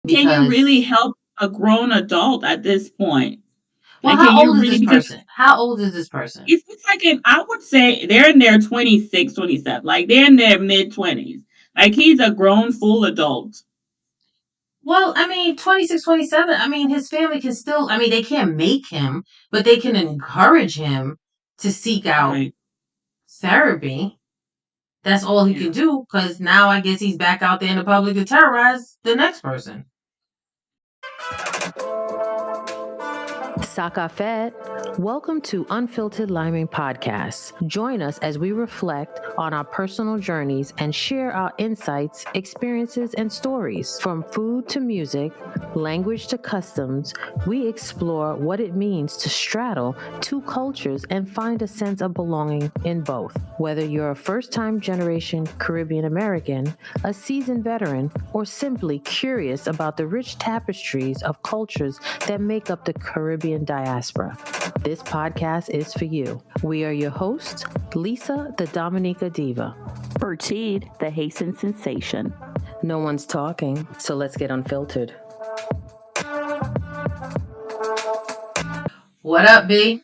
Can you because, really help a grown adult at this point? well, Like, can how you old is really, this because person? How old is this person? it's like I would say they're in their 26, 27. Like, they're in their mid 20s. Like, he's a grown, full adult. Well, I mean, 26, 27. I mean, his family can still, I mean, they can't make him, but they can encourage him to seek out Right. therapy. That's all he can Yeah. do because now I guess he's back out there in the public to terrorize the next person. Sakafet, welcome to Unfilteredlimin podcast. Join us as we reflect on our personal journeys and share our insights, experiences, and stories. From food to music, language to customs, we explore what it means to straddle two cultures and find a sense of belonging in both. Whether you're a first-time generation Caribbean American, a seasoned veteran, or simply curious about the rich tapestries of cultures that make up the Caribbean diaspora, this podcast is for you. We are your hosts, Lisa, the Dominica Diva. Bertide, the Haitian sensation. No one's talking, so let's get unfiltered. What up, B?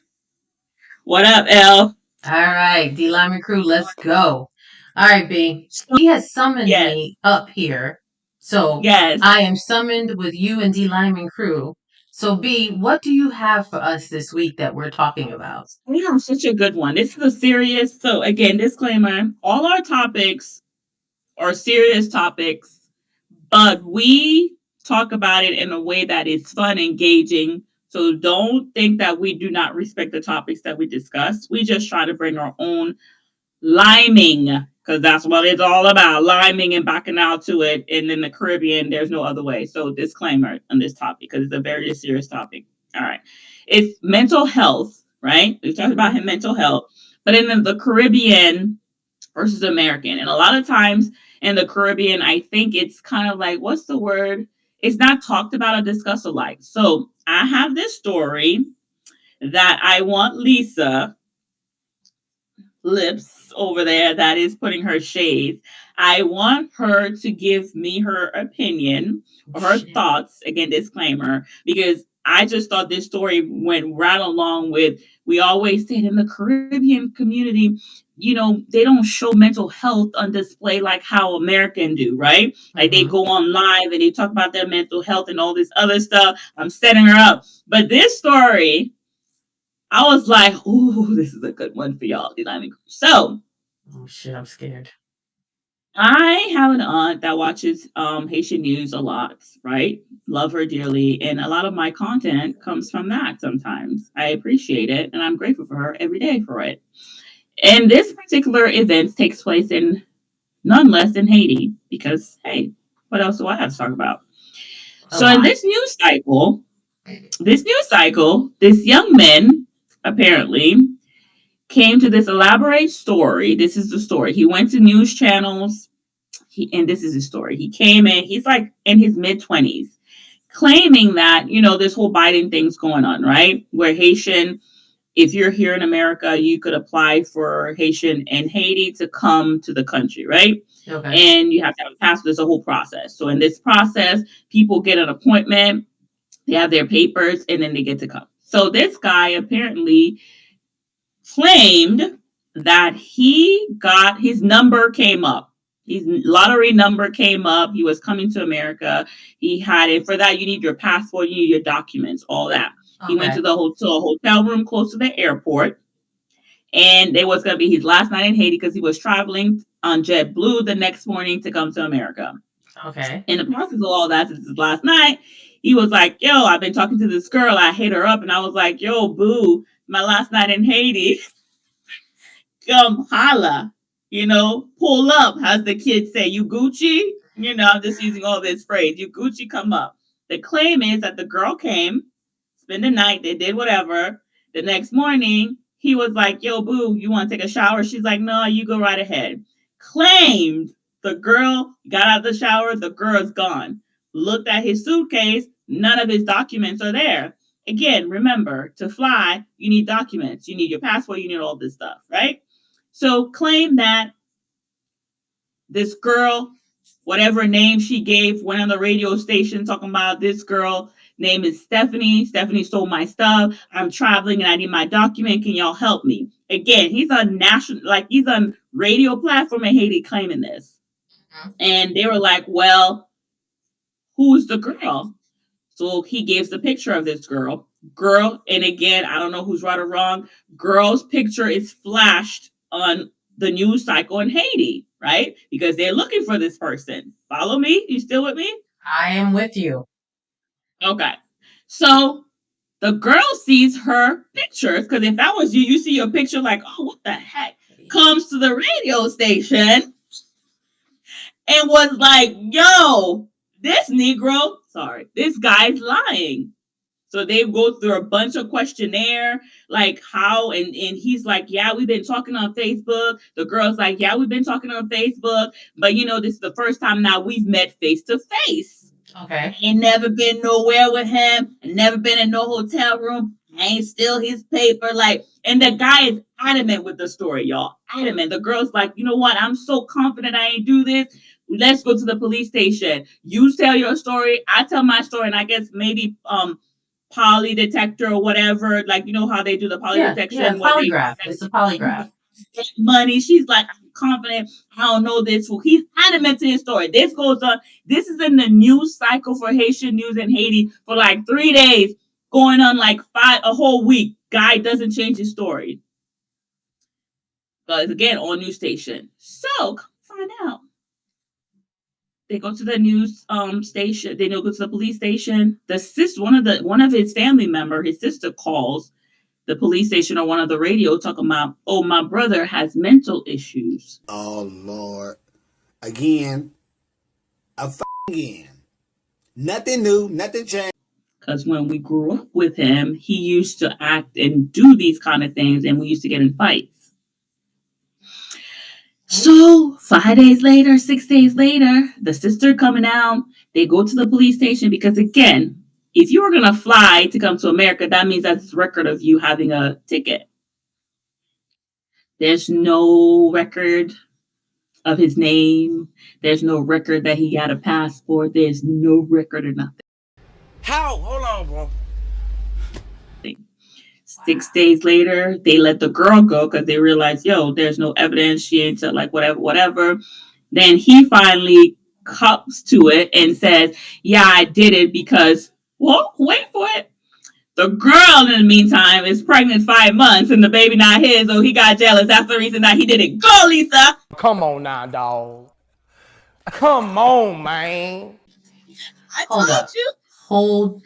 What up, L? All right, DLiminCrew, let's go. All right, B. So, He has summoned yes, me up here. So yes. I am summoned with you and DLiminCrew. So, B, what do you have for us this week that we're talking about? We have such a good one. This is a serious, so again, disclaimer, all our topics are serious topics, but we talk about it in a way that is fun, engaging. So don't think that we do not respect the topics that we discuss. We just try to bring our own liming, because that's what it's all about, liming and backing out to it. And in the Caribbean, there's no other way. So disclaimer on this topic, because it's a very serious topic. All right. It's mental health, right? We talked about mental health, but in the Caribbean versus American. And a lot of times in the Caribbean, I think it's kind of like, what's the word? It's not talked about or discussed alike. So I have this story that I want Lisa Lips over there that is putting her shades. I want her to give me her opinion or her Shit. thoughts. Again, disclaimer, because I just thought this story went right along with, we always said in the Caribbean community, they don't show mental health on display like how American do, right? Like, they Mm-hmm. go on live and they talk about their mental health and all this other stuff. I'm setting her up. But this story, I was like, ooh, this is a good one for y'all. So Oh, shit, I'm scared. I have an aunt that watches Haitian news a lot, right? Love her dearly. And a lot of my content comes from that sometimes. I appreciate it and I'm grateful for her every day for it. And this particular event takes place in none less than Haiti because, hey, what else do I have to talk about? A So in lot. this news cycle, this young man apparently came to this elaborate story. This is the story. He went to news channels. And this is his story. He came in, he's like in his mid 20s, claiming that, this whole Biden thing's going on, right? Where Haitian, if you're here in America, you could apply for Haitian and Haiti to come to the country, right? Okay. And you have to have a passport. There's a whole process. So in this process, people get an appointment, they have their papers, and then they get to come. So this guy apparently claimed that he got his number came up. His lottery number came up. He was coming to America. He had it. For that, you need your passport, you need your documents, all that. He went Okay. to a hotel room close to the airport, and it was going to be his last night in Haiti because he was traveling on JetBlue the next morning to come to America. Okay. In the process of all that, since his last night, he was like, "Yo, I've been talking to this girl. I hit her up, and I was like, yo, boo, my last night in Haiti." Come holla, pull up, as the kids say. You Gucci? I'm just using all this phrase. You Gucci, come up. The claim is that the girl came, spend the night, they did whatever. The next morning, he was like, yo, boo, you want to take a shower? She's like, no, you go right ahead. Claimed the girl got out of the shower, the girl's gone. Looked at his suitcase, none of his documents are there. Again, remember, to fly, you need documents. You need your passport, you need all this stuff, right? So claim that this girl whatever name she gave, went on the radio station talking about this girl name is Stephanie. Stephanie stole my stuff. I'm traveling and I need my document. Can y'all help me? Again, he's on national, like he's on radio platform in Haiti claiming this. And they were like, well, who's the girl? So he gives the picture of this girl. Girl, and again, I don't know who's right or wrong. Girl's picture is flashed on the news cycle in Haiti, right? Because they're looking for this person. Follow me? You still with me? I am with you. Okay. So the girl sees her pictures, because if that was you, you see your picture like, oh, what the heck? Comes to the radio station and was like, yo, this Negro, this guy's lying. So they go through a bunch of questionnaire, like how, and he's like, yeah, we've been talking on Facebook. The girl's like, yeah, we've been talking on Facebook, but this is the first time now we've met face to face. Okay. Ain't never been nowhere with him. Never been in no hotel room. Ain't steal his paper. And the guy is adamant with the story, y'all. Adamant. The girl's like, you know what? I'm so confident I ain't do this. Let's go to the police station. You tell your story. I tell my story. And I guess maybe poly detector or whatever, like how they do the poly detection. Yeah, polygraph. It's a polygraph. Money. She's like, I'm confident. I don't know this. Well, he's adamant to his story. This goes on. This is in the news cycle for Haitian news in Haiti for like 3 days, going on like a whole week. Guy doesn't change his story. But it's again on news station. So come find out. They go to the news station. They go to the police station. The sister, one of his family member, his sister calls the police station or one of the radio talking about, oh, my brother has mental issues. Oh Lord, again, again. Nothing new, nothing changed. Because when we grew up with him, he used to act and do these kind of things, and we used to get in fights. So 5 days later, 6 days later, the sister coming out, they go to the police station because, again, if you were going to fly to come to America, that means that's a record of you having a ticket. There's no record of his name. There's no record that he had a passport. There's no record or nothing. How? Hold on, bro. 6 days later, they let the girl go because they realized, yo, there's no evidence. She ain't like whatever. Then he finally comes to it and says, yeah, I did it because, well, wait for it. The girl, in the meantime, is pregnant 5 months and the baby not his, so he got jealous. That's the reason that he did it. Go, Lisa! Come on now, dog. Come on, man. I told you.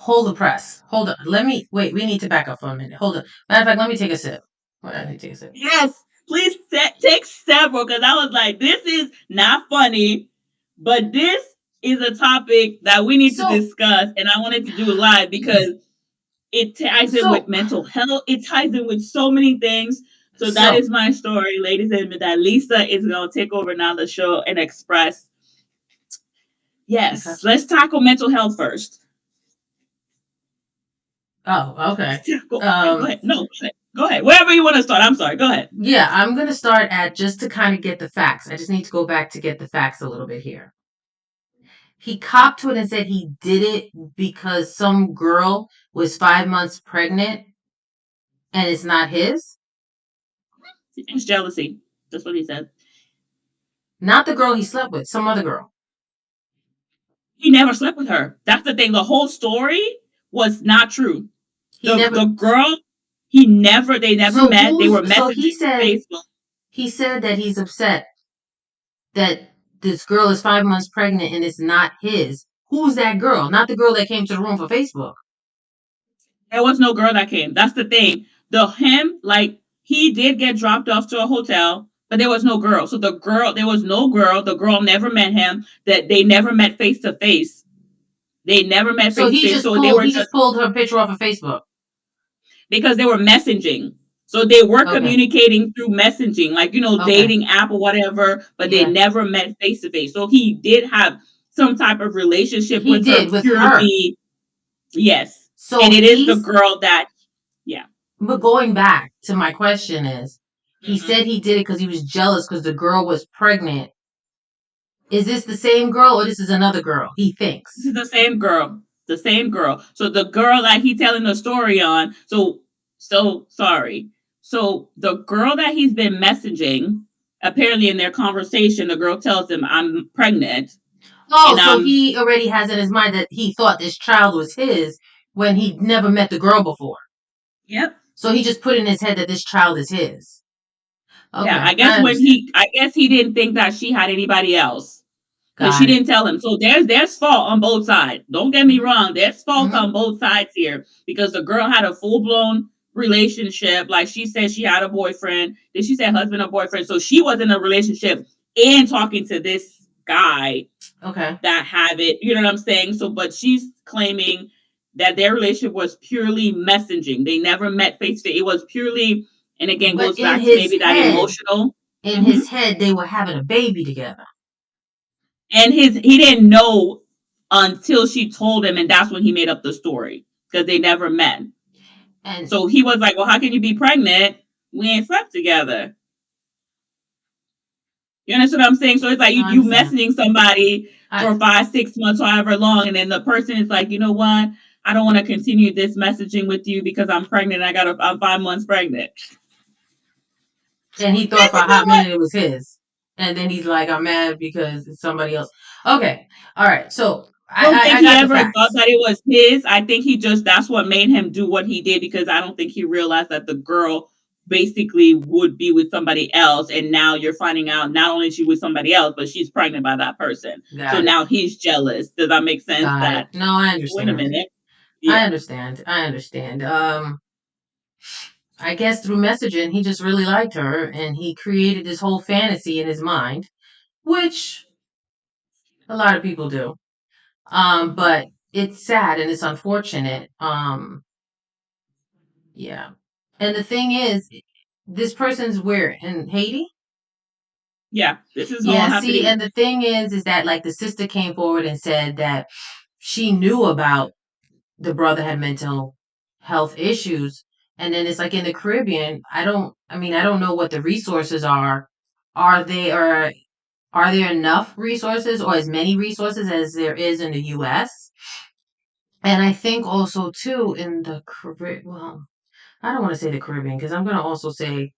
Hold the press. Hold up. We need to back up for a minute. Hold up. Matter of fact, let me take a sip. Yes, please take several, because I was like, this is not funny, but this is a topic that we need to discuss, and I wanted to do it live because it ties in with mental health. It ties in with so many things. So that is my story, ladies and gentlemen, that Lisa is going to take over now the show and express. Yes, okay. Let's tackle mental health first. Oh, okay. Go ahead. No, go ahead. Wherever you want to start. I'm sorry. Go ahead. Yeah, I'm going to start at just to kind of get the facts. I just need to go back to get the facts a little bit here. He copped to it and said he did it because some girl was 5 months pregnant and it's not his? It's jealousy. That's what he said. Not the girl he slept with, some other girl. He never slept with her. That's the thing. The whole story was not true. The girl, they never met. They were messaging on Facebook. He said that he's upset that this girl is 5 months pregnant and it's not his. Who's that girl? Not the girl that came to the room for Facebook. There was no girl that came. That's the thing. He did get dropped off to a hotel, but there was no girl. So there was no girl. The girl never met him. That they never met face to face. They never met face to face. So he just pulled her picture off of Facebook. Because they were messaging. So they were communicating through messaging, dating app or whatever, but they never met face to face. So he did have some type of relationship with her. Yes. So and it is the girl that, But going back to my question is, he said he did it because he was jealous because the girl was pregnant Is this the same girl or this is another girl? He This thinks. is the same girl. The same girl. So the girl that he telling the story on. So sorry. So the girl that he's been messaging, apparently in their conversation, the girl tells him, "I'm pregnant," Oh, and so he already has in his mind that he thought this child was his when he never met the girl before. yep. So he just put in his head that this child is his. Yeah, Okay, I I guess he didn't think that she had anybody else because she got it. didn't tell him. So there's fault on both sides. Don't get me Mm-hmm. wrong. There's fault Mm-hmm. on both sides here because the girl had a full blown relationship. Like she said, she had a boyfriend. Then she said husband or boyfriend. So she was in a relationship and talking to this guy Okay. that have it. You know what I'm saying? So, but she's claiming that their relationship was purely messaging. They never met face to face. It was purely, and again, But goes back to maybe that emotional. in hmm his head, they were having a baby together. And he didn't know until she told him, and that's when he made up the story because they never met. And So he was like, "Well, how can you be pregnant? We ain't slept together." You understand what I'm saying? So it's like I you understand. messaging somebody I for 5, 6 months, however long, and then the person is like, you know what? I don't want to continue this messaging with you because I'm pregnant. I'm 5 months pregnant. and he And thought for you a know hot what? minute it was his. And then he's like, I'm mad because it's somebody else. Okay. All right. So I don't think I he got the ever thought facts. that it was his. I think he just that's what made him do what he did because I don't think he realized that the girl basically would be with somebody else, and now you're finding out not only is she with somebody else, but she's pregnant by that person. So Got it. now he's jealous. Does that make sense? Got it. That No, I wait a understand. minute, I yeah. understand. I understand. I guess through messaging, he just really liked her and he created this whole fantasy in his mind, which a lot of people do. But it's sad and it's unfortunate. Yeah. And the thing is, this person's where in Haiti? Yeah, this is all Yeah, see, happening. and the thing is that like the sister came forward and said that she knew about the brother had mental health issues. And then it's like in the Caribbean, I don't know what the resources are. Are they are there enough resources or as many resources as there is in the US? And I think also too in the Caribbean, well, I don't want to say the Caribbean because I'm going to also say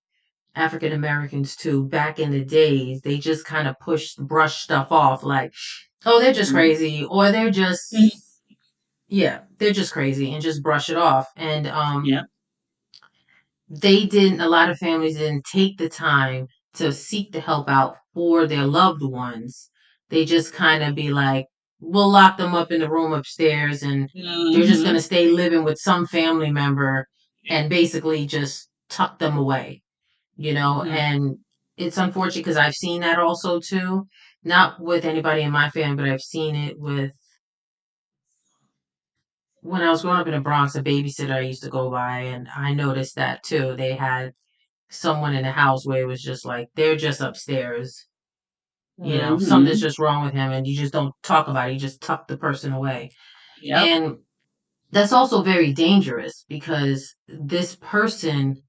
African Americans too. Back in the days, they just kind of brush stuff off like, oh, they're just Mhm. crazy or they're just, yeah, they're just crazy and just brush it off. And Yeah. a lot of families didn't take the time to seek the help out for their loved ones. They just kind of be like, we'll lock them up in the room upstairs and they're just going to hmm stay living with some family member and basically just tuck them away, you know? hmm And it's unfortunate because I've seen that also too. Not with anybody in my family, but I've seen it with when I was growing up in the Bronx, a babysitter I used to go by, and I noticed that too. They had someone in the house where it was just like they're just upstairs. You know, something's hmm just wrong with him, and you just don't talk about it. You just tuck the person away, Yep. and that's also very dangerous because this person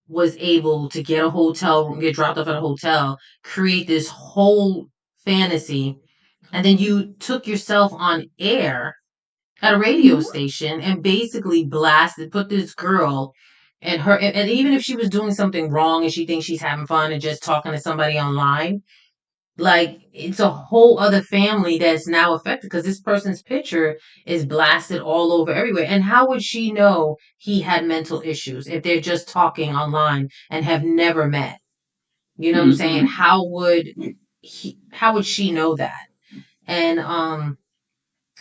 was able to get a hotel room, get dropped off at a hotel, create this whole fantasy, and then you took yourself on air at a radio hmm station and basically put this girl and her, and even if she was doing something wrong and she thinks she's having fun and just talking to somebody online, like it's a whole other family that's now affected because this person's picture is blasted all over everywhere. And how would she know he had mental issues if they're just talking online and have never met? You know what I'm saying? hmm How would she know that? And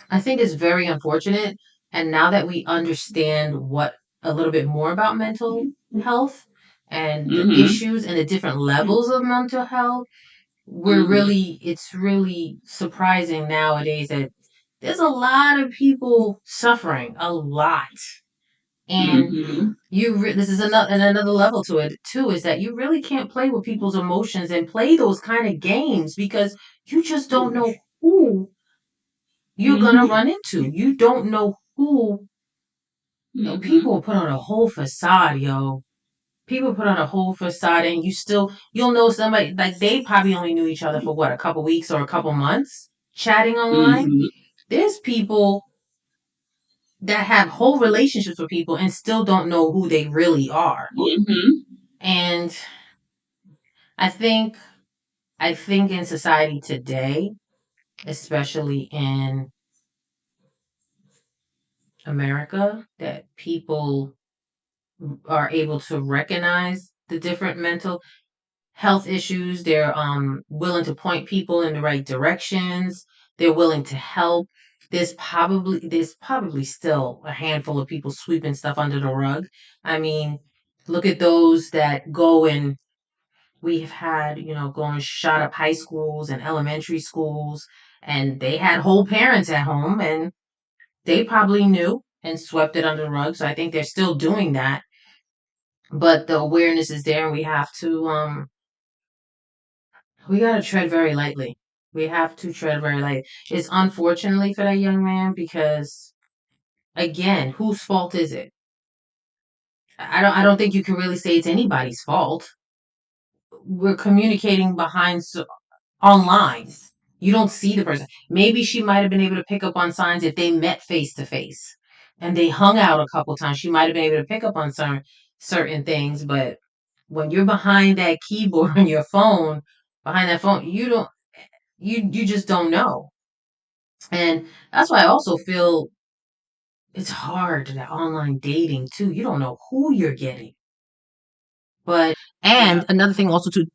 I think it's very unfortunate. And now that we understand what a little bit more about mental health and the hmm issues and the different levels of mental health, hmm it's really surprising nowadays that there's a lot of people suffering, a lot. And hmm this is another level to it too, is that you really can't play with people's emotions and play those kind of games because you just don't know who you're gonna hmm run into. You don't know who. Yo, hmm people put on a whole facade, yo. people put on a whole facade, and you'll know somebody, like, they probably only knew each other for what, a couple weeks or a couple months chatting online. Mm-hmm. There's people that have whole relationships with people and still don't know who they really are. Mm-hmm. And I think in society today, especially in America, that people are able to recognize the different mental health issues. They're willing to point people in the right directions. They're willing to help. There's probably still a handful of people sweeping stuff under the rug. I mean, look at those that go and we've had, go and shot up high schools and elementary schools, and they had whole parents at home, and they probably knew and swept it under the rug. So I think they're still doing that, but the awareness is there, and we gotta tread very lightly. We have to tread very light. It's unfortunately for that young man because, again, whose fault is it? I don't think you can really say it's anybody's fault. We're communicating online. You don't see the person. Maybe she might have been able to pick up on signs if they met face to face and they hung out a couple times. She might have been able to pick up on certain things, but when you're behind that keyboard on your phone, behind that phone, you just don't know. And that's why I also feel it's hard, that online dating too. You don't know who you're getting. But Yeah. another thing also too,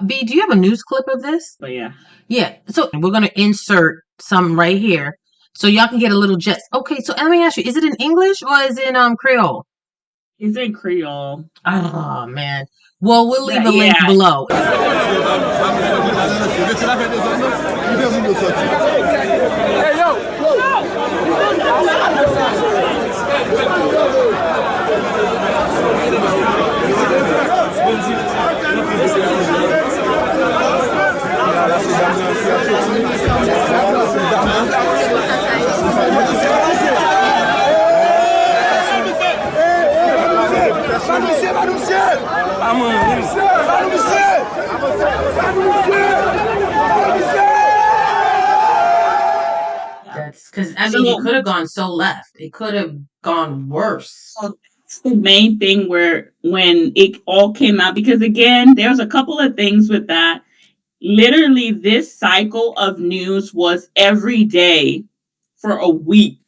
B, do you have a news clip of this? But yeah. Yeah. So we're gonna insert some right here so y'all can get a little gist. Okay, so let me ask you, is it in English or is it in Creole? It's in Creole. Oh man. Well, we'll leave a But link yeah. below. Hey, yo! That's because I mean, it could have gone so left. It could have gone worse. So that's the main thing where when it all came out, because again, there's a couple of things with that. Literally, this cycle of news was every day for a week.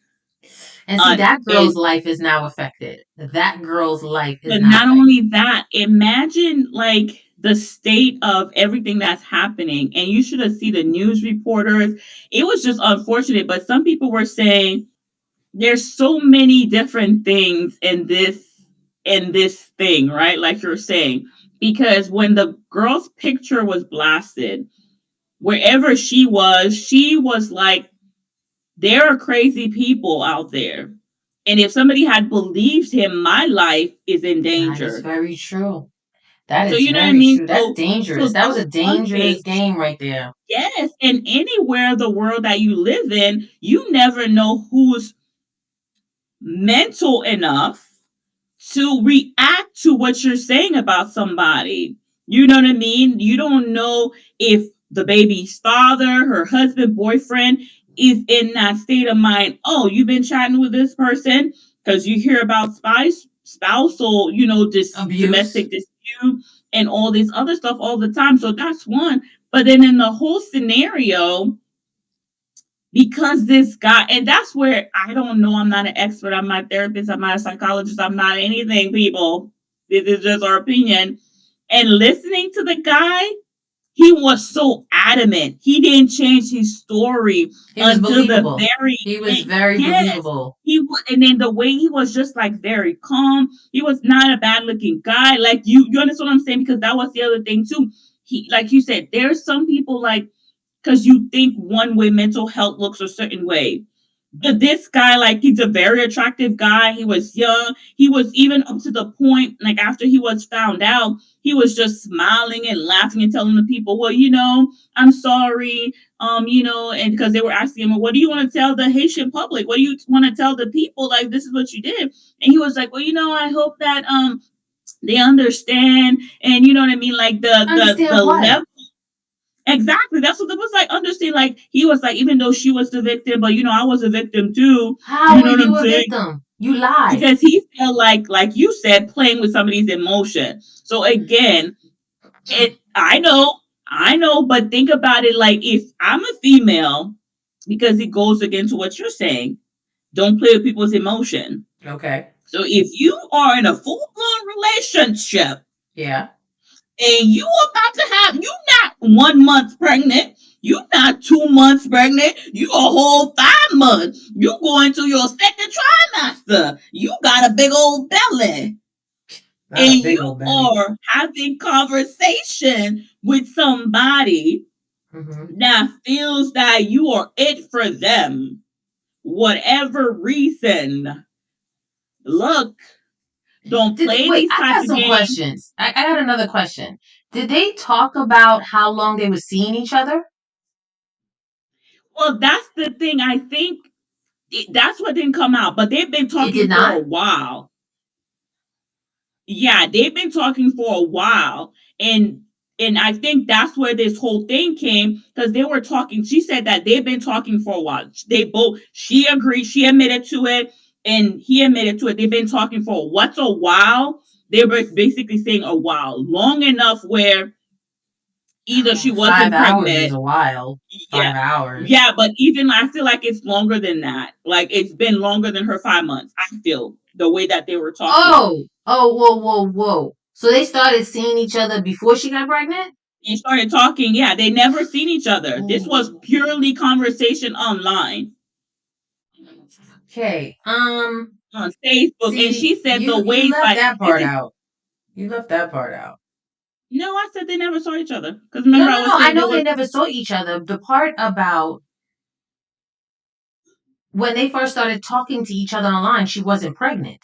And see, that girl's And life is now affected. That girl's life is but now not affected. only that, imagine like the state of everything that's happening. And you should have seen the news reporters. It was just unfortunate. But some people were saying there's so many different things in this thing, right? Like you're saying. Because when the girl's picture was blasted, wherever she was like, there are crazy people out there. And if somebody had believed him, my life is in That is danger. very true. That So is you know what I very mean? true. That's So dangerous. That was a those one dangerous things, game right there. yes. And anywhere in the world that you live in, you never know who's mental enough to react to what you're saying about somebody. You know what I mean? You don't know if the baby's father, her husband, boyfriend is in that state of mind. Oh, you've been chatting with this person because you hear about spousal, this Abuse. domestic dispute and all this other stuff all the time. So that's one. But then in the whole scenario, because this guy, and that's where I don't know, I'm not an expert, I'm not a therapist, I'm not a psychologist, I'm not anything, people. This is just our opinion. And listening to the guy, he was so adamant. He didn't change his story He was until the believable. very He was end. very Yes. believable. And then the way he was just like very calm. He was not a bad looking guy. Like you understand what I'm saying? Because that was the other thing too. He, like you said, there's some people like, because you think one way mental health looks a certain way. But this guy, like, he's a very attractive guy. He was young. He was even up to the point, like, after he was found out, he was just smiling and laughing and telling the people, well, I'm sorry. And because they were asking him, well, what do you want to tell the Haitian public? What do you want to tell the people? Like, this is what you did. And he was like, well, I hope that They understand, and you know what I mean, like the Understand what? level. Exactly. That's what it was like. Understand, like he was like, even though she was the victim, but I was a victim too. How You were know what I'm you a saying? victim? You lied. Because he felt like you said, playing with somebody's emotion. So again, I know, but think about it, like if I'm a female, because it goes against what you're saying. Don't play with people's emotion. Okay. So if you are in a full blown relationship Yeah. and you about to have, you not 1 month pregnant, you not 2 months pregnant, you a whole 5 months, you going to your second trimester, you got a big old belly, Not and a big you old belly. are having conversation with somebody Mm-hmm. that feels that you are it for them, whatever reason. Look, don't play Wait, these I type got of some games. questions. I got another question. Did they talk about how long they were seeing each other? Well, that's the thing. I think that's what didn't come out, but they've been It did talking for a not. while. Yeah, they've been talking for a while, and I think that's where this whole thing came, because they were talking. She said that they've been talking for a while. They both, she agreed, she admitted to it, and he admitted to it. They've been talking for what's a while. They were basically saying a while, long enough where either she 5 hours is wasn't a pregnant. while. Yeah. 5 hours. Yeah, but even I feel like it's longer than that. Like it's been longer than her 5 months. I feel the way that they were talking. Oh, whoa, whoa, whoa. So they started seeing each other before she got pregnant? They started talking. Yeah, they never seen each other. This was Ooh. purely conversation online Okay. on Facebook. And she See, said the you ways left like that this part is out. You left that part out. no, I said they never saw each other. Because No, remember no, I was no. I saying there know was they never saw each other. The part about when they first started talking to each other online, she wasn't pregnant.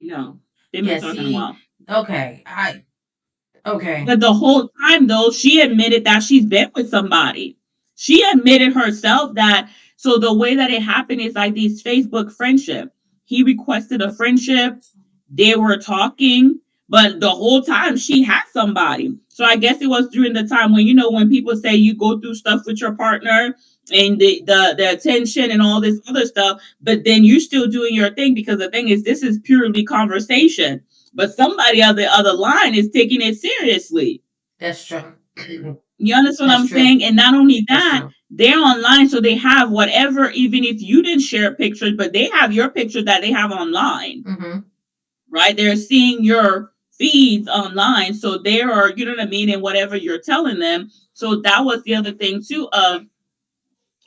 no, they've been Yeah, talking a see, while. okay. Okay. But the whole time, though, she admitted that she's been with somebody. She admitted herself that. So the way that it happened is like these Facebook friendship. He requested a friendship. They were talking, but the whole time she had somebody. So I guess it was during the time when when people say you go through stuff with your partner and the attention and all this other stuff, but then you're still doing your thing, because the thing is, this is purely conversation, but somebody on the other line is taking it seriously. That's true. You understand what That's I'm true. saying? And not only That's that, true. they're online, so they have whatever, even if you didn't share pictures, but they have your picture that they have online, Mm-hmm. right? They're seeing your feeds online, so they are, you know what I mean, and whatever you're telling them. So that was the other thing too of,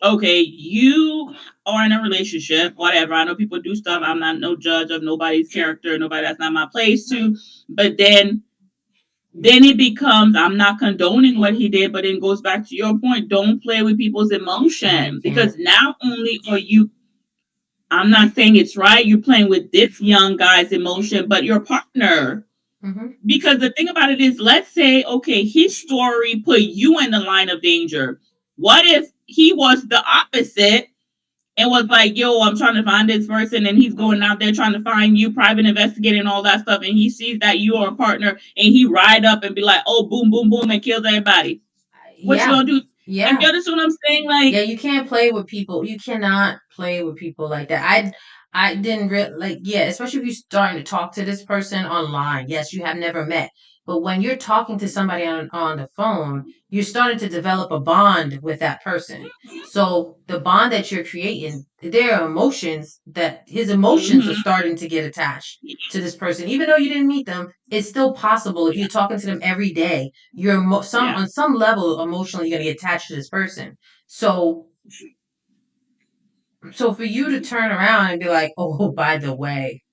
okay, you are in a relationship, whatever. I know people do stuff. I'm not no judge of nobody's character, nobody, that's not my place to. But then it becomes, I'm not condoning what he did, but it goes back to your point. Don't play with people's No, you emotion, because can't. not only are you, I'm not saying it's right, you're playing with this young guy's emotion, but your partner. Mm-hmm. Because the thing about it is, let's say, okay, his story put you in the line of danger. What if he was the opposite and was like, yo, I'm trying to find this person, and he's going out there trying to find you, private investigating all that stuff, and he sees that you are a partner, and he ride up and be like, oh, boom, boom, boom, and kills everybody. What you Yeah. gonna do? Like, you Yeah. understand what I'm saying? Yeah, Like, you can't play with people. You cannot play with people like that. I didn't like, yeah, especially if you're starting to talk to this person online. Yes, you have never met. But when you're talking to somebody on the phone, you're starting to develop a bond with that person. So the bond that you're creating, there are emotions that his emotions are mm-hmm, starting to get attached to this person. Even though you didn't meet them, it's still possible if yeah, you're talking to them every day, you're yeah, on some level emotionally you're gonna get attached to this person. So so for you to turn around and be like, oh, by the way,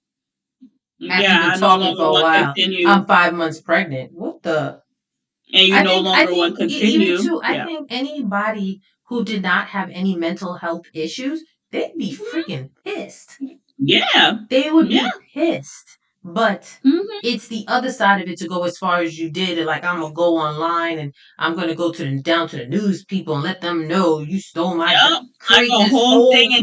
after yeah. you've been I no talking longer for a want to while, continue, I'm 5 months pregnant. What the? and you no I longer want think to even continue. too, I Yeah, think anybody who did not have any mental health issues, they'd be freaking pissed. yeah, They would yeah. be pissed. But Mm-hmm. it's the other side of it to go as far as you did it. Like, I'm gonna go online and I'm gonna go to down to the news people and let them know you stole my Yep, like create a this whole thing, whole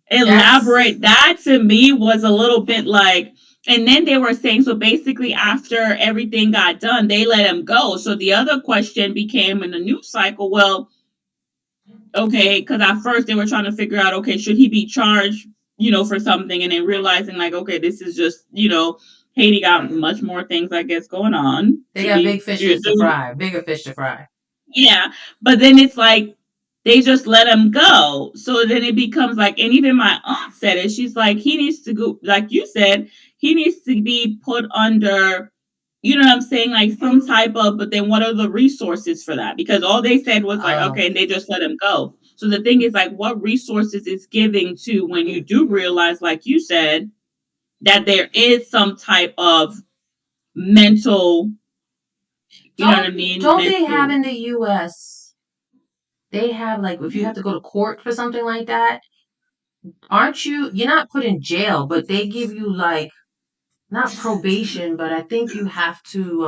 and that's elaborate. That to me was a little bit like, And then they were saying, so basically, after everything got done, they let him go. So the other question became in the news cycle, well, okay, because at first they were trying to figure out, okay, should he be charged, for something, and then realizing like, okay, this is just, Haiti got much more things, I guess, going on. They got big fishes to fry, bigger fish to fry. Yeah, but then it's like they just let him go. So then it becomes like, and even my aunt said it. She's like, he needs to go, like you said, he needs to be put under, you know what I'm saying, like some type of. But then what are the resources for that? Because all they said was like, okay, and they just let him go. So the thing is like, what resources is giving to when you do realize, like you said, that there is some type of mental, you know what I mean? Don't they have in the U.S., they have like, if you have to go to court for something like that, you're not put in jail, but they give you like, not probation, but I think you have to,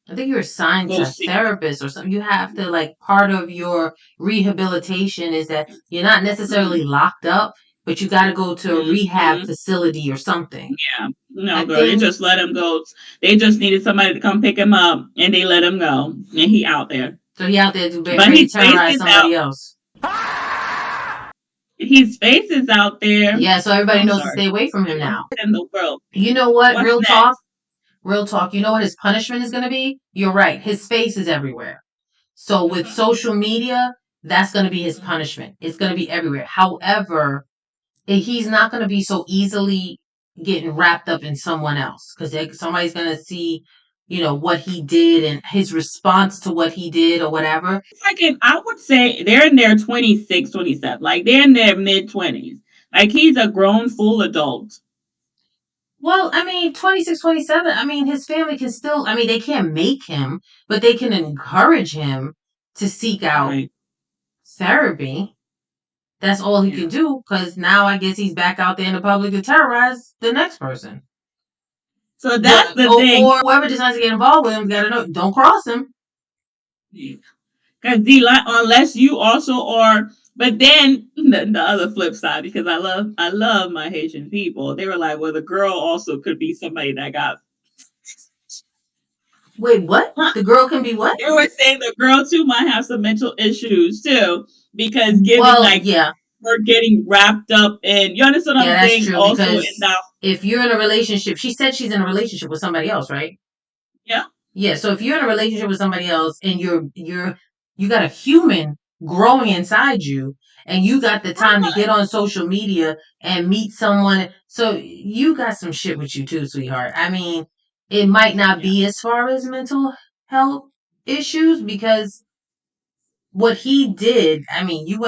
I think you're assigned to a therapist or something. You have to, like, part of your rehabilitation is that you're not necessarily locked up, but you got to go to a rehab facility or something. Yeah. No, girl, they just let him go. They just needed somebody to come pick him up, and they let him go, and he out there. So he out there to terrorize somebody else. His face is out there. Yeah, so everybody knows to stay away from him now. In the world. You know what? Real talk. You know what his punishment is going to be? You're right. His face is everywhere. So with social media, that's going to be his punishment. It's going to be everywhere. However, he's not going to be so easily getting wrapped up in someone else, because somebody's going to see, what he did and his response to what he did or whatever. Like, I would say they're in their 26, 27. Like, they're in their mid-20s. Like, he's a grown, full adult. Well, I mean, 26, 27, I mean, his family can still, I mean, they can't make him, but they can encourage him to seek out therapy. That's all he can do, because now I guess he's back out there in the public to terrorize the next person. So that's the thing. Or whoever decides to get involved with him, gotta know, don't cross him. Because unless you also are, but then the other flip side, because I love my Haitian people. They were like, well, the girl also could be somebody that got. Wait, what? The girl can be what? They were saying the girl too might have some mental issues too, because we're getting wrapped up in, you understand what I'm saying? True, also if you're in a relationship, she said she's in a relationship with somebody else, right? Yeah. Yeah, so if you're in a relationship with somebody else and you got a human growing inside you, and you got the time to get on social media and meet someone, so you got some shit with you too, sweetheart. I mean, it might not be as far as mental health issues, because what he did, I mean, you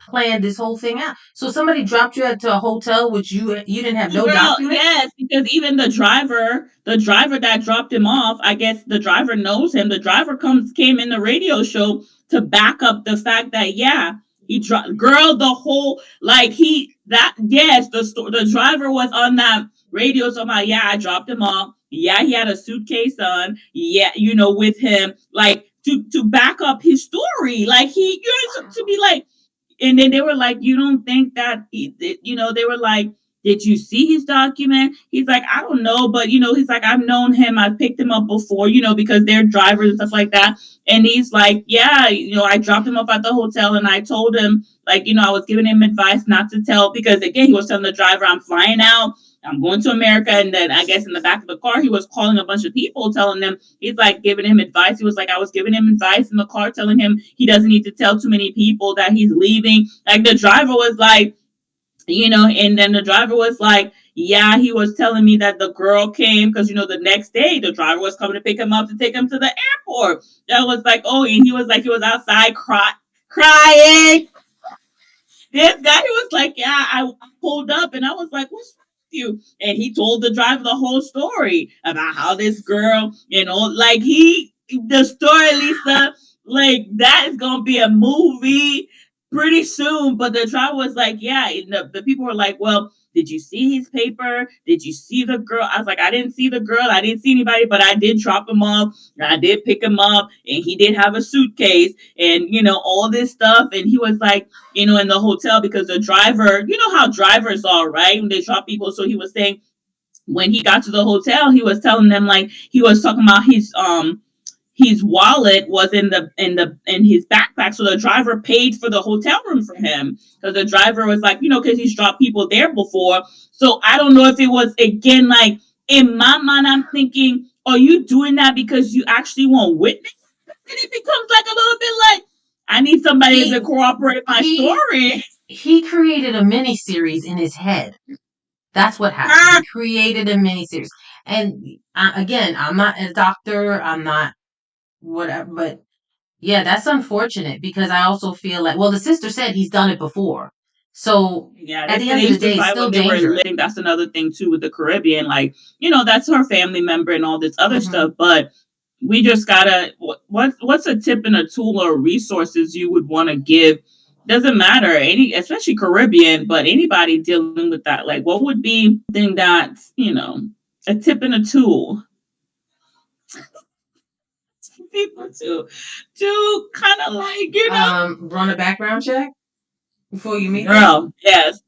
planned this whole thing out. So somebody dropped you to a hotel, which you didn't have no document? Yes, because even the driver that dropped him off, I guess the driver knows him. The driver came in the radio show to back up the fact that, the whole, like, the driver was on that radio talking about, I dropped him off. Yeah, he had a suitcase on. Yeah, with him, like, to back up his story, like to be like, and then they were like, you don't think that they were like, did you see his document? He's like, I don't know, but he's like, I've known him, I've picked him up before, because they're drivers and stuff like that. And he's like, I dropped him off at the hotel, and I told him, like, I was giving him advice not to tell, because again, he was telling the driver, I'm flying out, I'm going to America. And then I guess in the back of the car, he was calling a bunch of people, telling them, he's like giving him advice. He was like, I was giving him advice in the car, telling him he doesn't need to tell too many people that he's leaving. Like, the driver was like, and then the driver was like, he was telling me that the girl came because, the next day the driver was coming to pick him up to take him to the airport. That was like, and he was like, he was outside crying. This guy, he was like, I pulled up, and I was like, what's you? And he told the driver the whole story about how this girl, like, the story, Lisa, like, that is gonna be a movie pretty soon. But the driver was like, and the people were like, well, did you see his paper? Did you see the girl? I was like, I didn't see the girl. I didn't see anybody, but I did drop him off. I did pick him up, and he did have a suitcase and, all this stuff. And he was like, in the hotel, because the driver, how drivers are, right? When they drop people. So he was saying, when he got to the hotel, he was telling them like he was talking about his wallet was in his backpack, so the driver paid for the hotel room for him because the driver was like, because he's dropped people there before. So I don't know if it was again like in my mind, I'm thinking, are you doing that because you actually want witness? And it becomes like a little bit like I need somebody to corroborate my story. He created a mini series in his head. That's what happened. He created a mini series. And again, I'm not a doctor. I'm not whatever. But yeah, that's unfortunate because I also feel like, well, the sister said he's done it before. So yeah, at the end of the day, it's still dangerous. That's another thing too with the Caribbean. Like, that's her family member and all this other stuff. But we just gotta. What's a tip and a tool or resources you would want to give? Doesn't matter especially Caribbean, but anybody dealing with that. Like, what would be something that's a tip and a tool? People to kind of like run a background check before you meet them. Yes.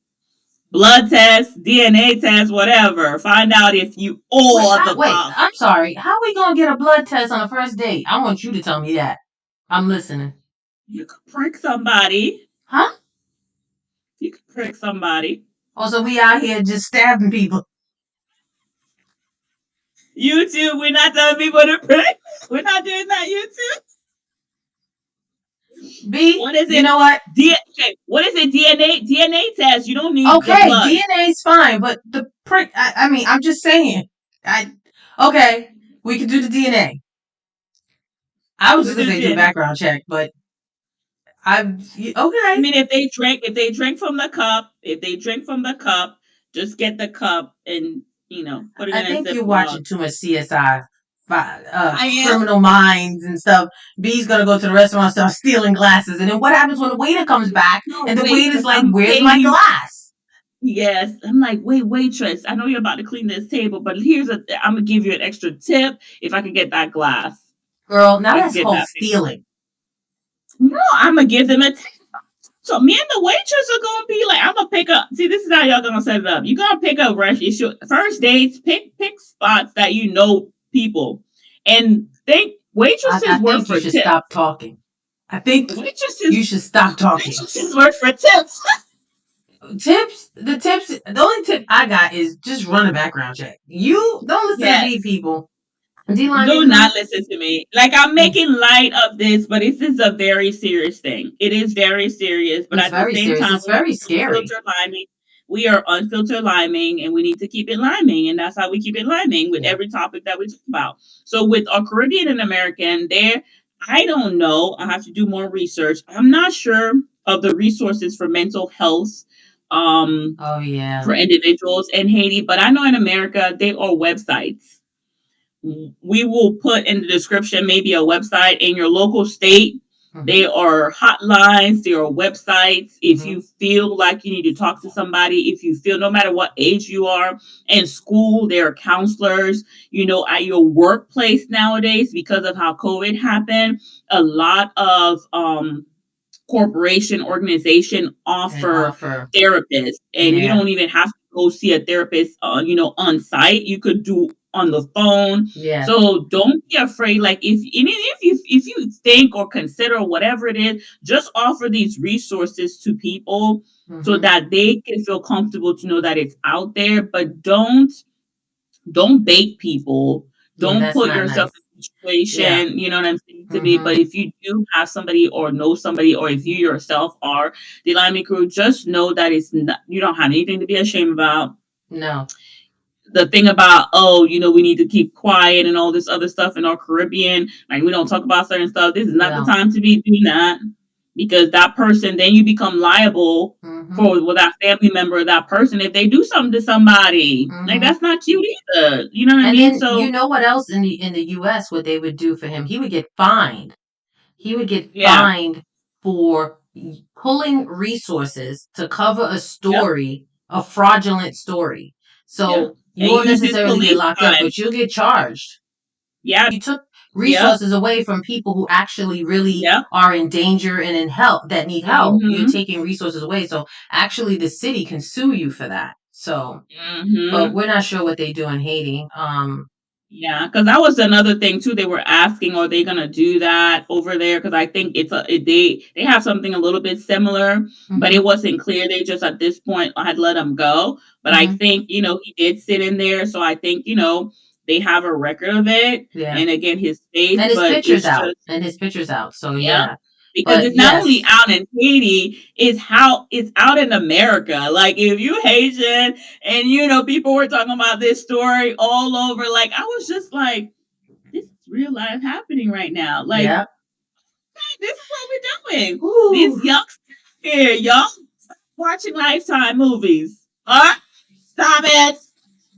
Blood test, DNA test, whatever. Find out if you Wait, I'm sorry. How are we gonna get a blood test on the first date? I want you to tell me that. I'm listening. You could prick somebody. Huh? You could prick somebody. Oh, so we out here just stabbing people. YouTube, we're not telling people to prick. We're not doing that, YouTube. B, what is it? You know what? What is it? DNA test. You don't need okay. DNA is fine, but the prick. I mean, I'm just saying. Okay, we can do the DNA. I was just gonna say do background check, but okay. I mean, if they drink from the cup, just get the cup and put it in. I think you're watching too much CSI. Criminal Minds and stuff. B's gonna go to the restaurant and start stealing glasses, and then what happens when the waiter comes back and the waiter's like, "Where's my glass?" Yes, I'm like, wait, waitress, I know you're about to clean this table, but I'm gonna give you an extra tip if I can get that glass. Girl, now that's called stealing. No, I'm gonna give them a tip. So me and the waitress are gonna be like, I'm gonna pick up. See, this is how y'all gonna set it up. You're gonna pick up first dates. Pick spots that people, and waitresses I work think for you should stop talking. I think you should stop talking. Waitresses work for tips. The only tip I got is just run a background check. You don't listen to these people. Do not listen to me. Like, I'm making light of this, but this is a very serious thing. It is very serious, but at the same time, it's very scary. We are unfiltered liming, and we need to keep it liming, and that's how we keep it liming with every topic that we talk about. So with our Caribbean and American, I don't know. I have to do more research. I'm not sure of the resources for mental health. For individuals in Haiti, but I know in America they are websites. We will put in the description maybe a website in your local state. They are hotlines, there are websites. If you feel like you need to talk to somebody, if you feel no matter what age you are, in school, there are counselors, at your workplace nowadays, because of how COVID happened, a lot of organization offer therapists, and you don't even have to go see a therapist on site. You could do on the phone. So don't be afraid. Like, if you think or consider whatever it is, just offer these resources to people so that they can feel comfortable to know that it's out there. But don't bait people. Don't put yourself in a situation, you know what I'm saying, to me. But if you do have somebody or know somebody, or if you yourself are the DLiminCrew, just know that you don't have anything to be ashamed about. No. The thing about, we need to keep quiet and all this other stuff in our Caribbean, like we don't talk about certain stuff. This is not the time to be doing that, because that person, then you become liable for that family member of that person if they do something to somebody. Like, that's not cute either. You know what I mean? So you know what else in the US what they would do for him? He would get fined. He would get fined for pulling resources to cover a story, a fraudulent story. So you won't necessarily get locked up, but you'll get charged. Yeah. You took resources away from people who actually really are in danger and in help, that need help. You're taking resources away. So actually the city can sue you for that. So, Mm-hmm. but we're not sure what they do in Haiti. Yeah, because that was another thing too. They were asking, are they gonna do that over there? Because I think they have something a little bit similar, but it wasn't clear. They just at this point had let him go. But I think he did sit in there, so I think they have a record of it. Yeah. And again, his face, And his but picture's it's out. just And his picture's out. So yeah. yeah. Because But it's not yes. only out in Haiti, it's out in America. Like if you Haitian and people were talking about this story all over, like I was just like, this is real life happening right now. Like Yep. this is what we're doing. Ooh. These youngsters here, y'all watching Lifetime movies. Stop it.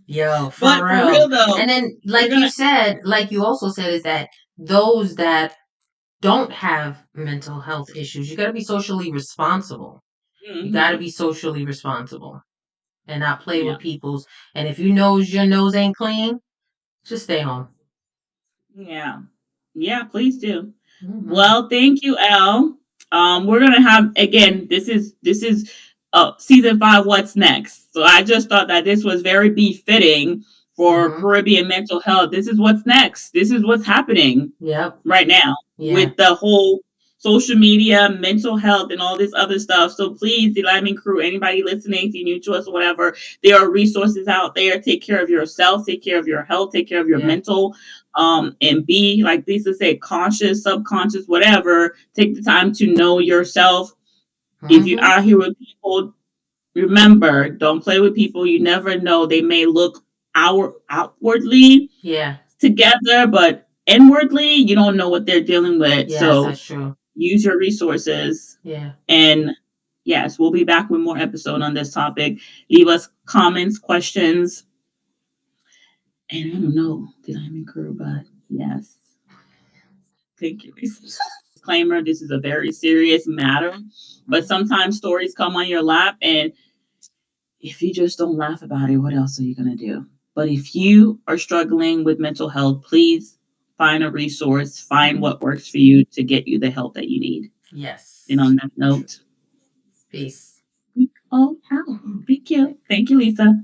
Yo, But for real though. And then we're gonna like you also said, is that those that don't have mental health issues, you got to be socially responsible. You got to be socially responsible and not play with people's. And if you know your nose ain't clean, just stay home. Yeah, please do. Well, thank you, Elle. We're gonna have again. This is season 5. What's next? So I just thought that this was very befitting for Caribbean mental health. This is what's next. This is what's happening. Yep. Right now with the whole social media, mental health, and all this other stuff. So please, DLiminCrew, anybody listening, if you're new to us or whatever, there are resources out there. Take care of yourself. Take care of your health. Take care of your mental. And be, like Lisa said, conscious, subconscious, whatever. Take the time to know yourself. If you're out here with people, remember, don't play with people. You never know. They may look outwardly together, but inwardly, you don't know what they're dealing with. Yes, so that's true. Use your resources. Yeah. And yes, we'll be back with more episode on this topic. Leave us comments, questions. And I don't know, DLiminCrew, but yes. Thank you. Disclaimer, this is a very serious matter, but sometimes stories come on your lap, and if you just don't laugh about it, what else are you going to do? But if you are struggling with mental health, please find a resource, find what works for you to get you the help that you need. Yes. And on that note, peace. Oh, how? Thank you. Thank you, Lisa.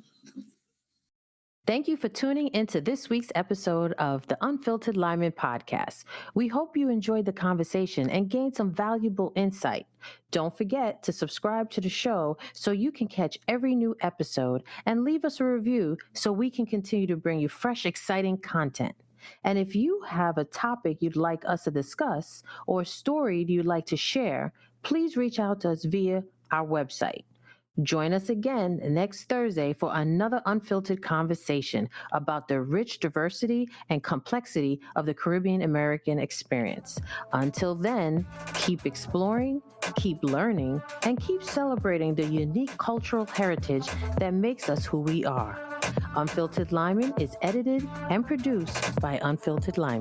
Thank you for tuning into this week's episode of the Unfiltered Limin podcast. We hope you enjoyed the conversation and gained some valuable insight. Don't forget to subscribe to the show so you can catch every new episode, and leave us a review so we can continue to bring you fresh, exciting content. And if you have a topic you'd like us to discuss or a story you'd like to share, please reach out to us via our website. Join us again next Thursday for another unfiltered conversation about the rich diversity and complexity of the Caribbean American experience. Until then, keep exploring, keep learning, and keep celebrating the unique cultural heritage that makes us who we are. Unfiltered Limin is edited and produced by Unfiltered Limin.